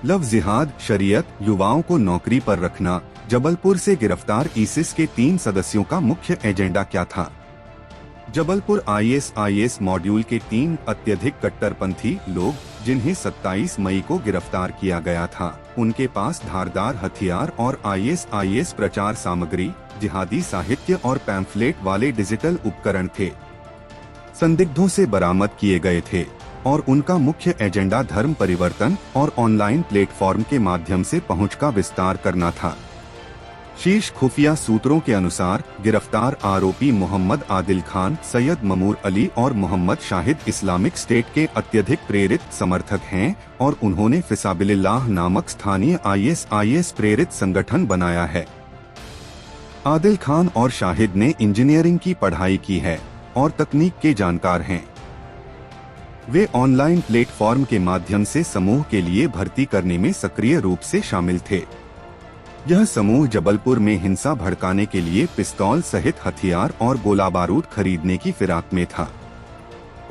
Love जिहाद, शरीयत, युवाओं को नौकरी पर रखना। जबलपुर से गिरफ्तार ISIS के 3 सदस्यों का मुख्य एजेंडा क्या था? जबलपुर ISIS मॉड्यूल के 3 अत्यधिक कट्टरपंथी लोग, जिन्हें 27 मई को गिरफ्तार किया गया था, उनके पास धारदार हथियार और ISIS प्रचार सामग्री, जिहादी साहित्य और पैम्फलेट वाले डिजिटल उपकरण थे। संदिग्धों से बरामद किए गए थे और उनका मुख्य एजेंडा धर्म परिवर्तन और ऑनलाइन प्लेटफॉर्म के माध्यम से पहुंच का विस्तार करना था। शीर्ष खुफिया सूत्रों के अनुसार गिरफ्तार आरोपी मोहम्मद आदिल खान, सैयद ममूर अली और मोहम्मद शाहिद इस्लामिक स्टेट के अत्यधिक प्रेरित समर्थक हैं और उन्होंने फिसाबिलिल्लाह नामक स्थानीय ISIS प्रेरित संगठन बनाया है। आदिल खान और शाहिद ने इंजीनियरिंग की पढ़ाई की है और तकनीक के जानकार हैं। वे ऑनलाइन प्लेटफॉर्म के माध्यम से समूह के लिए भर्ती करने में सक्रिय रूप से शामिल थे। यह समूह जबलपुर में हिंसा भड़काने के लिए पिस्तौल सहित हथियार और गोला बारूद खरीदने की फिराक में था।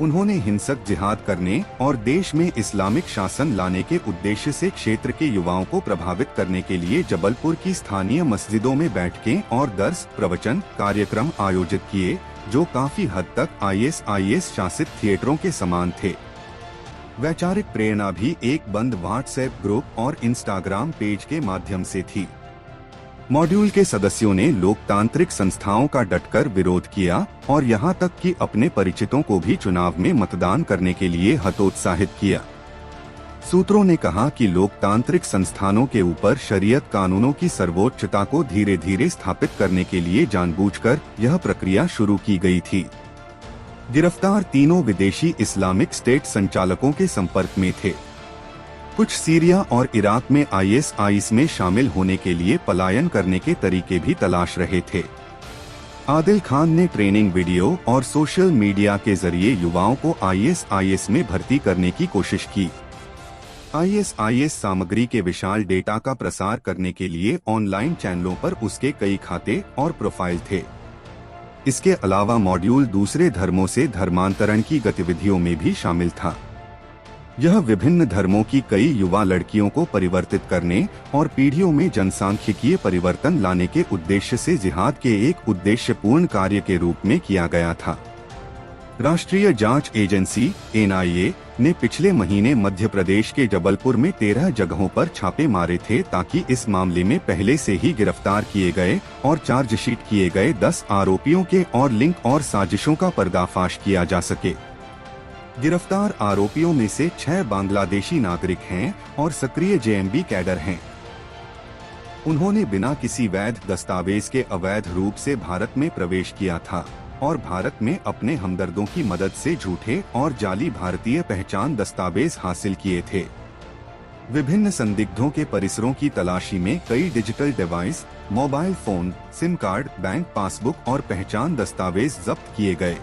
उन्होंने हिंसक जिहाद करने और देश में इस्लामिक शासन लाने के उद्देश्य से क्षेत्र के युवाओं को प्रभावित करने के लिए जबलपुर की स्थानीय मस्जिदों में बैठकें और दर्स, प्रवचन कार्यक्रम आयोजित किए, जो काफी हद तक ISIS शासित थिएटरों के समान थे। वैचारिक प्रेरणा भी एक बंद व्हाट्सएप ग्रुप और इंस्टाग्राम पेज के माध्यम से थी। मॉड्यूल के सदस्यों ने लोकतांत्रिक संस्थाओं का डटकर विरोध किया और यहां तक कि अपने परिचितों को भी चुनाव में मतदान करने के लिए हतोत्साहित किया। सूत्रों ने कहा कि लोकतांत्रिक संस्थानों के ऊपर शरीयत कानूनों की सर्वोच्चता को धीरे धीरे स्थापित करने के लिए जानबूझकर यह प्रक्रिया शुरू की गई थी। गिरफ्तार तीनों विदेशी इस्लामिक स्टेट संचालकों के संपर्क में थे। कुछ सीरिया और इराक में ISIS में शामिल होने के लिए पलायन करने के तरीके भी तलाश रहे थे। आदिल खान ने ट्रेनिंग वीडियो और सोशल मीडिया के जरिए युवाओं को ISIS में भर्ती करने की कोशिश की। ISIS सामग्री के विशाल डेटा का प्रसार करने के लिए ऑनलाइन चैनलों पर उसके कई खाते और प्रोफाइल थे। इसके अलावा मॉड्यूल दूसरे धर्मों से धर्मांतरण की गतिविधियों में भी शामिल था। यह विभिन्न धर्मों की कई युवा लड़कियों को परिवर्तित करने और पीढ़ियों में जनसांख्यिकीय परिवर्तन लाने के उद्देश्य से जिहाद के एक उद्देश्यपूर्ण कार्य के रूप में किया गया था। राष्ट्रीय जांच एजेंसी NIA ने पिछले महीने मध्य प्रदेश के जबलपुर में 13 जगहों पर छापे मारे थे ताकि इस मामले में पहले से ही गिरफ्तार किए गए और चार्जशीट किए गए 10 आरोपियों के और लिंक और साजिशों का पर्दाफाश किया जा सके। गिरफ्तार आरोपियों में से 6 बांग्लादेशी नागरिक हैं और सक्रिय JMB कैडर हैं। उन्होंने बिना किसी वैध दस्तावेज के अवैध रूप से भारत में प्रवेश किया था और भारत में अपने हमदर्दों की मदद से झूठे और जाली भारतीय पहचान दस्तावेज हासिल किए थे। विभिन्न संदिग्धों के परिसरों की तलाशी में कई digital device, mobile phone, SIM card, bank passbook और पहचान दस्तावेज जब्त किए गए।